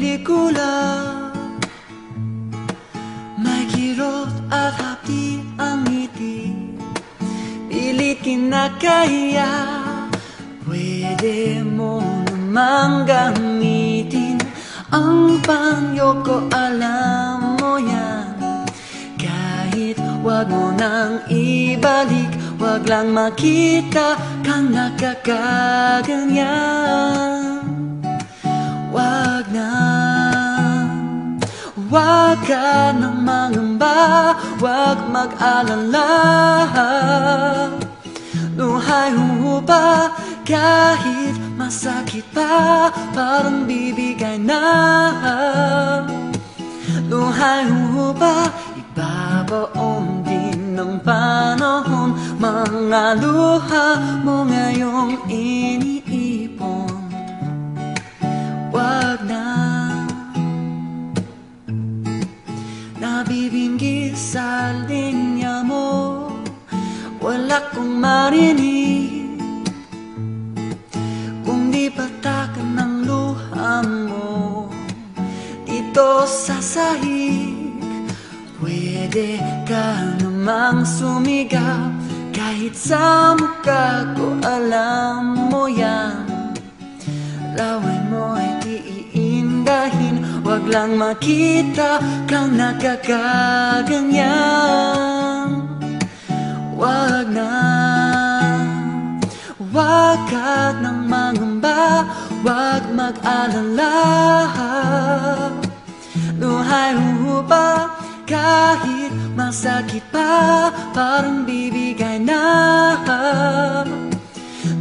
pelikula. May kirot at hapdi ang ngiti, pilit kinakaya. Pwede mo namang gamitin ang panyo ko, alam mo yan. Kahit wag mo nang ibalik, wag lang makita kang nakakaganyan. Wag na, wag ka nang mangamba, wag mag-alala. Luhay huhupa kahit masakit pa, parang bibigay na. Luhay huhupa, ibabaon din ng panahon. Mga luha mo ngayong iniipon. Wag na, nabibinggit sa linya mo, wala kong marinig, kung di patakan ng luha mo dito sa sahig. Pwede ka namang sumigaw kahit sa mukha ko, alam mo yan. Laway mo ay di iindahin, wag lang makita kang nakakaganyan. Wag na, wag ka nang mangamba, wag mag-alala. Luhay huhupa kahit masakit pa, parang bibigay na.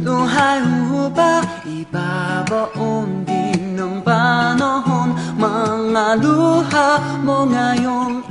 Luhay huhupa, ibabaon din ng panahon. Mga luha mo ngayong